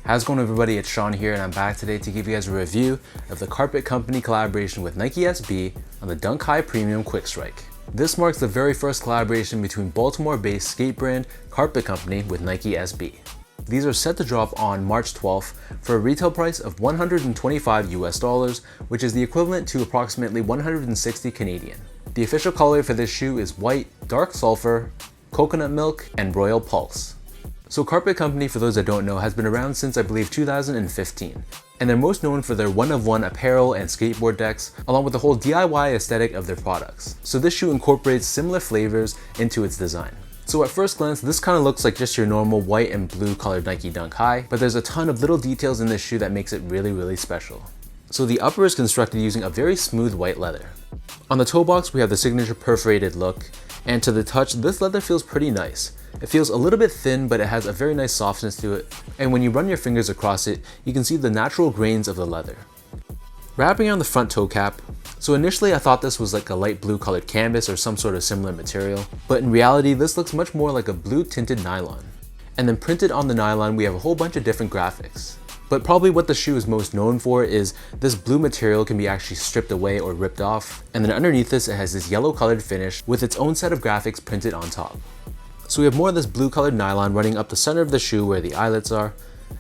How's it going, everybody? It's Sean here, and I'm back today to give you guys a review of the Carpet Company collaboration with Nike SB on the Dunk High Premium Quick Strike. This marks the very first collaboration between Baltimore-based skate brand Carpet Company with Nike SB. These are set to drop on March 12th for a retail price of $125 US, which is the equivalent to approximately 160 Canadian. The official color for this shoe is white, dark sulfur, coconut milk, and royal pulse. So Carpet Company, for those that don't know, has been around since I believe 2015, and they're most known for their one-of-one apparel and skateboard decks, along with the whole DIY aesthetic of their products. So this shoe incorporates similar flavors into its design. So at first glance, this kind of looks like just your normal white and blue colored Nike Dunk High, but there's a ton of little details in this shoe that makes it really special. So the upper is constructed using a very smooth white leather. On the toe box, we have the signature perforated look, and to the touch, this leather feels pretty nice. It feels a little bit thin, but it has a very nice softness to it, and when you run your fingers across it, you can see the natural grains of the leather. Wrapping on the front toe cap, so initially I thought this was like a light blue colored canvas or some sort of similar material, but in reality this looks much more like a blue tinted nylon. And then printed on the nylon we have a whole bunch of different graphics. But probably what the shoe is most known for is this blue material can be actually stripped away or ripped off, and then underneath this it has this yellow colored finish with its own set of graphics printed on top. So we have more of this blue colored nylon running up the center of the shoe where the eyelets are,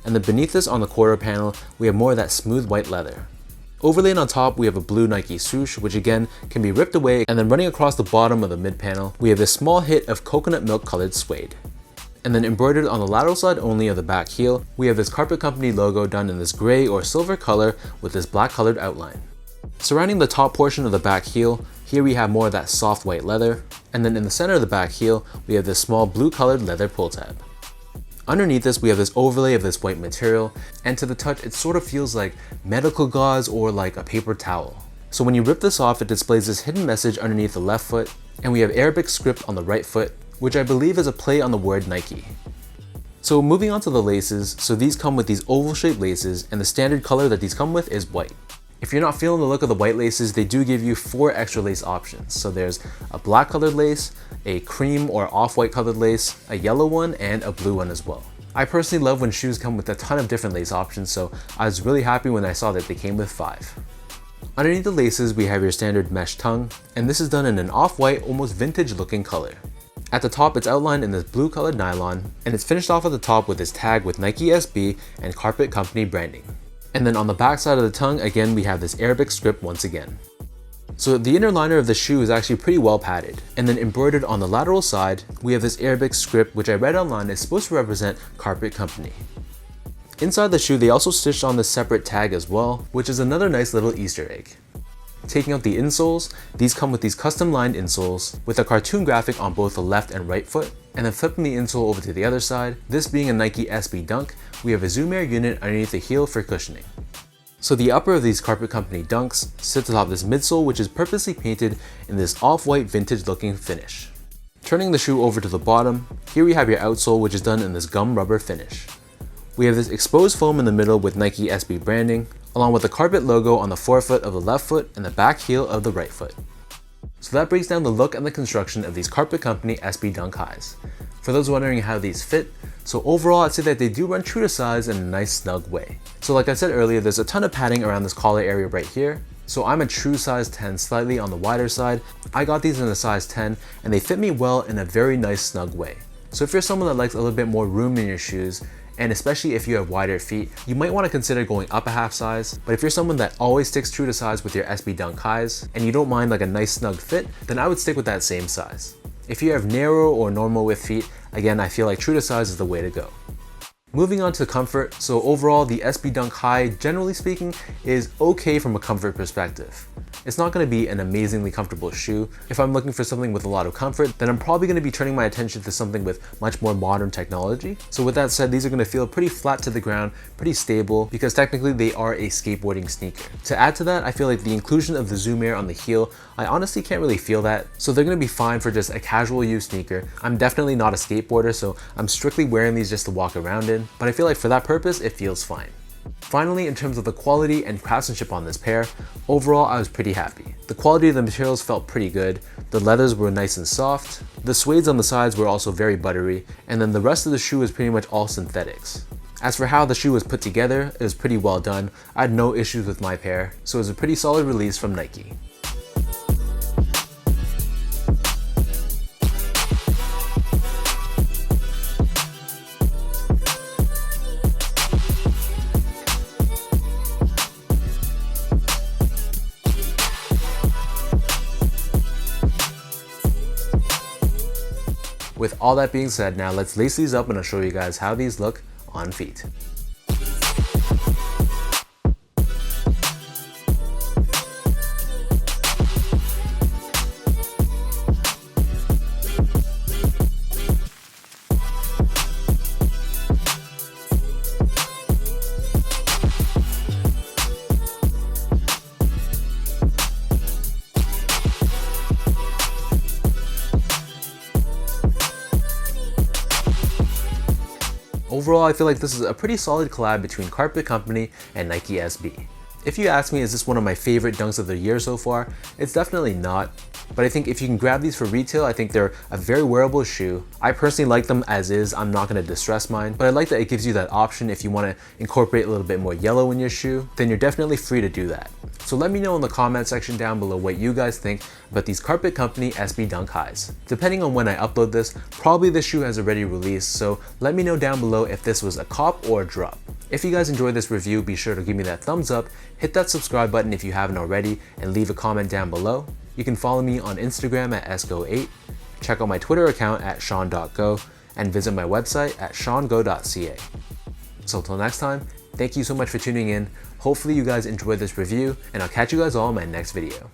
and then beneath this on the quarter panel we have more of that smooth white leather. Overlaid on top we have a blue Nike swoosh, which again can be ripped away, and then running across the bottom of the mid panel we have this small hit of coconut milk colored suede. And then embroidered on the lateral side only of the back heel, we have this Carpet Company logo done in this gray or silver color with this black colored outline. Surrounding the top portion of the back heel, here we have more of that soft white leather, and then in the center of the back heel, we have this small blue colored leather pull tab. Underneath this, we have this overlay of this white material, and to the touch, it sort of feels like medical gauze or like a paper towel. So when you rip this off, it displays this hidden message underneath the left foot, and we have Arabic script on the right foot, which I believe is a play on the word Nike. So moving on to the laces, so these come with these oval shaped laces, and the standard color that these come with is white. If you're not feeling the look of the white laces, they do give you 4 extra lace options. So there's a black colored lace, a cream or off-white colored lace, a yellow one, and a blue one as well. I personally love when shoes come with a ton of different lace options, so I was really happy when I saw that they came with 5. Underneath the laces, we have your standard mesh tongue, and this is done in an off-white, almost vintage looking color. At the top, it's outlined in this blue colored nylon, and it's finished off at the top with this tag with Nike SB and Carpet Company branding. And then on the back side of the tongue, again, we have this Arabic script once again. So the inner liner of the shoe is actually pretty well padded, and then embroidered on the lateral side, we have this Arabic script which I read online is supposed to represent Carpet Company. Inside the shoe, they also stitched on this separate tag as well, which is another nice little Easter egg. Taking out the insoles, these come with these custom lined insoles with a cartoon graphic on both the left and right foot, and then flipping the insole over to the other side, this being a Nike SB Dunk, we have a Zoom Air unit underneath the heel for cushioning. So the upper of these Carpet Company Dunks sits atop this midsole, which is purposely painted in this off-white vintage looking finish. Turning the shoe over to the bottom, here we have your outsole, which is done in this gum rubber finish. We have this exposed foam in the middle with Nike SB branding, along with the Carpet logo on the forefoot of the left foot and the back heel of the right foot. So that breaks down the look and the construction of these Carpet Company SB Dunk Highs. For those wondering how these fit, so overall I'd say that they do run true to size in a nice snug way. So like I said earlier, there's a ton of padding around this collar area right here. So I'm a true size 10, slightly on the wider side. I got these in a size 10 and they fit me well in a very nice snug way. So if you're someone that likes a little bit more room in your shoes, and especially if you have wider feet, you might want to consider going up a half size. But if you're someone that always sticks true to size with your SB Dunk Highs, and you don't mind like a nice snug fit, then I would stick with that same size. If you have narrow or normal width feet, again, I feel like true to size is the way to go. Moving on to comfort, so overall the SB Dunk High, generally speaking, is okay from a comfort perspective. It's not going to be an amazingly comfortable shoe. If I'm looking for something with a lot of comfort, then I'm probably going to be turning my attention to something with much more modern technology. So with that said, these are going to feel pretty flat to the ground, pretty stable, because technically they are a skateboarding sneaker. To add to that, I feel like the inclusion of the Zoom Air on the heel, I honestly can't really feel that. So they're going to be fine for just a casual use sneaker. I'm definitely not a skateboarder, so I'm strictly wearing these just to walk around in, but I feel like for that purpose, it feels fine. Finally, in terms of the quality and craftsmanship on this pair, overall I was pretty happy. The quality of the materials felt pretty good, the leathers were nice and soft, the suedes on the sides were also very buttery, and then the rest of the shoe is pretty much all synthetics. As for how the shoe was put together, it was pretty well done. I had no issues with my pair, so it was a pretty solid release from Nike. With all that being said, now let's lace these up and I'll show you guys how these look on feet. Overall, I feel like this is a pretty solid collab between Carpet Company and Nike SB. If you ask me, is this one of my favorite dunks of the year so far? It's definitely not. But I think if you can grab these for retail, I think they're a very wearable shoe. I personally like them as is. I'm not going to distress mine, but I like that it gives you that option if you want to incorporate a little bit more yellow in your shoe, then you're definitely free to do that. So let me know in the comment section down below what you guys think about these Carpet Company SB Dunk Highs. Depending on when I upload this, probably this shoe has already released, so let me know down below if this was a cop or a drop. If you guys enjoyed this review, be sure to give me that thumbs up, hit that subscribe button if you haven't already, and leave a comment down below. You can follow me on Instagram at sgo8, check out my Twitter account at sean.go, and visit my website at seango.ca. So until next time, thank you so much for tuning in. Hopefully you guys enjoyed this review, and I'll catch you guys all in my next video.